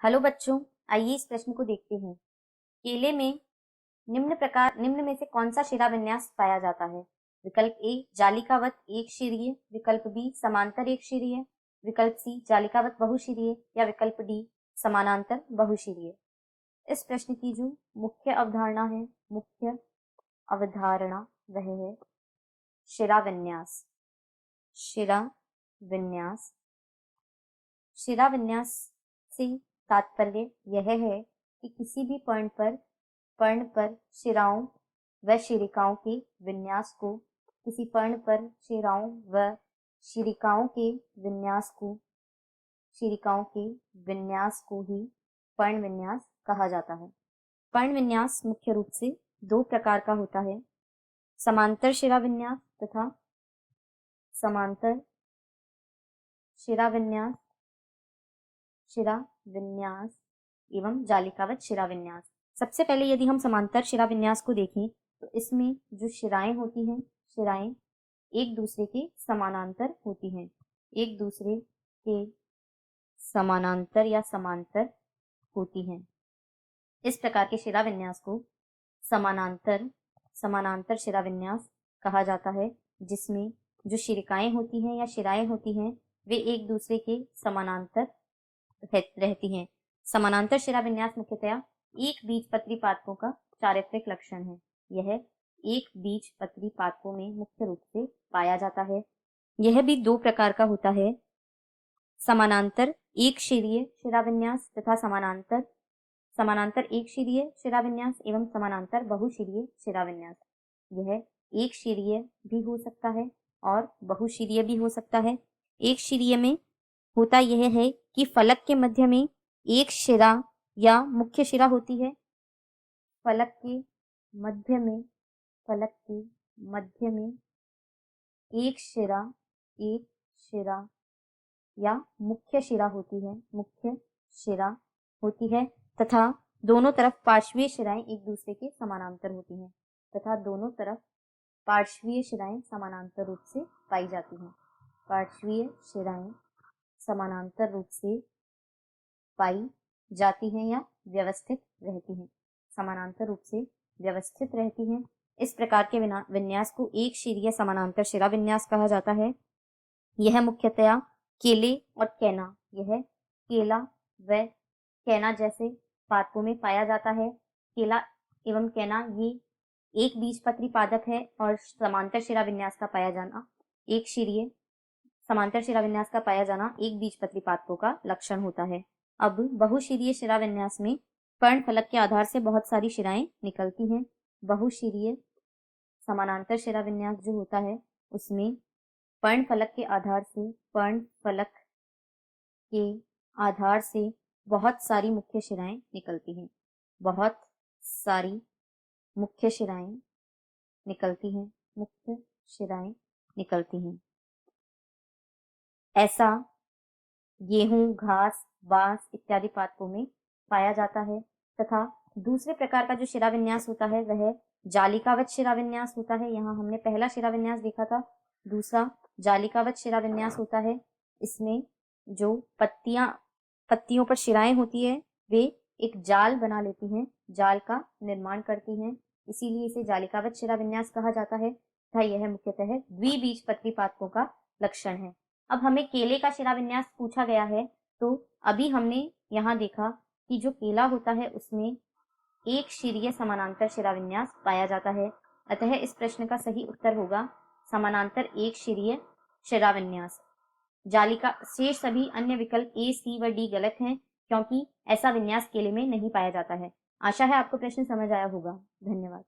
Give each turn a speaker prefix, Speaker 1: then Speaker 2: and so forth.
Speaker 1: Hello बच्चों, आइए इस प्रश्न को देखते हैं। केले में निम्न में से कौन सा शिरा विन्यास पाया जाता है? विकल्प ए जालिकावत एक शिरीय, विकल्प बी समांतर एक शिरीय, विकल्प सी जालिकावत बहुशिरीय या विकल्प डी समानांतर बहुशिरीय। इस प्रश्न की जो मुख्य अवधारणा वह है शिरा विन्यास। शिरा विन्यास शिरा विन्यास से तात्पर्य यह है कि किसी भी पर्ण पर शिराओं व शिरिकाओं के विन्यास को किसी पर्ण पर शिराओं व शिरिकाओं के विन्यास को ही पर्ण विन्यास कहा जाता है। पर्ण विन्यास मुख्य रूप से दो प्रकार का होता है, समांतर शिरा विन्यास तथा समांतर शिरा विन्यास एवं जालिकावत शिरा विन्यास। सबसे पहले यदि हम समांतर शिरा विन्यास को देखें तो इसमें जो शिराएं होती हैं, शिराएं एक दूसरे के समानांतर होती हैं, एक दूसरे के समानांतर या समांतर होती हैं। इस प्रकार के शिरा विन्यास को समानांतर शिरा विन्यास कहा जाता है, जिसमें जो शिरिकाएं होती हैं या शिराएं होती हैं वे एक दूसरे के समानांतर रहती हैं। समानांतर शिरा विन्यास मुख्यतया एक बीजपत्री पादपों का चारित्रिक लक्षण है। यह एक बीजपत्री पादपों में मुख्य रूप से पाया जाता है। यह भी दो प्रकार का होता है, समानांतर एक शिरीय शिरा विन्यास तथा समानांतर एक शिरीय शिरा विन्यास एवं समानांतर बहुशिरीय शिरा विन्यास। यह एक शिरीय भी हो सकता है और बहुशिरीय भी हो सकता है। एक शिरीय में होता यह है कि फलक के मध्य में एक शिरा या मुख्य शिरा होती है। फलक के मध्य में एक शिरा या मुख्य शिरा होती है तथा दोनों तरफ पार्श्वीय शिराएं एक दूसरे के समानांतर होती हैं तथा दोनों तरफ पार्श्वीय शिराएं समानांतर रूप से पाई जाती हैं। पार्श्वीय शिराएं समानांतर रूप से पाई जाती हैं या व्यवस्थित रहती हैं, समानांतर रूप से व्यवस्थित रहती हैं। इस प्रकार के विन्यास को एक शिरीय समानांतर शिरा विन्यास कहा जाता है। यह मुख्यतया केले और कैना, यह केला व कैना जैसे पादपों में पाया जाता है। केला एवं कैना ये एक बीजपत्री पादप है और समांतर शिरा विन्यास का पाया जाना समांतर शिरा विन्यास का पाया जाना एक बीजपत्री पादपों का लक्षण होता है। अब बहुशिरीय शिरा विन्यास में पर्ण फलक के आधार से बहुत सारी शिराएं निकलती हैं। बहुशिरीय समानांतर शिरा विन्यास जो होता है उसमें पर्ण फलक के आधार से बहुत सारी मुख्य शिराएं निकलती हैं। बहुत सारी मुख्य शिराएं निकलती हैं। ऐसा गेहूं, घास, बांस इत्यादि पादपों में पाया जाता है तथा दूसरे प्रकार का जो शिरा विन्यास होता है वह जालिकावत शिरा विन्यास होता है। यहाँ हमने पहला शिरा विन्यास देखा था, दूसरा जालिकावत शिरा विन्यास होता है। इसमें जो पत्तियों पर शिराएं होती है वे एक जाल बना लेती हैं, जाल का निर्माण करती हैं, इसीलिए इसे जालिकावत शिरा विन्यास कहा जाता है तथा यह मुख्यतः द्विबीजपत्री पादपों का लक्षण है। अब हमें केले का शिरा विन्यास पूछा गया है, तो अभी हमने यहाँ देखा कि जो केला होता है उसमें एक शिरीय समानांतर शिरा विन्यास पाया जाता है, अतः इस प्रश्न का सही उत्तर होगा समानांतर एक शिरीय शिरा विन्यास। शेष सभी अन्य विकल्प ए, सी व डी गलत हैं, क्योंकि ऐसा विन्यास केले में नहीं पाया जाता है। आशा है आपको प्रश्न समझ आया होगा। धन्यवाद।